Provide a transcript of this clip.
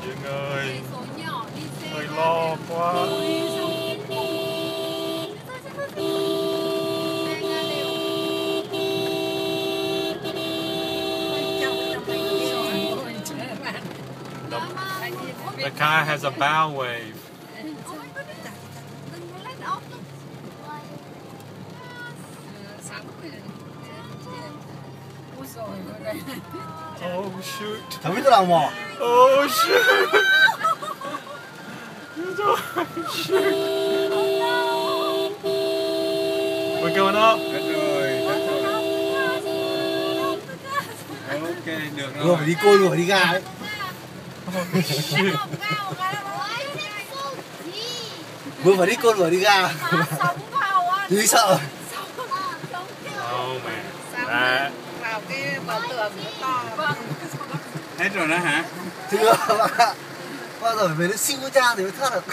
Duyên ơi, hơi lo quá. The car has a bow wave. Oh shoot. Thằng biết làm mò. Oh shoot. Shoot. We're going up. Đất rồi. Ok, được rồi. Vừa phải đi côn vừa phải đi ga ấy. Vừa phải đi côn vừa đi ga. Tuy sợ. Oh man. Vào cái bờ tường nó to. Hết rồi đó hả? Thưa bác ạ. Bao giờ về đến siêu trang thì mới thoát được.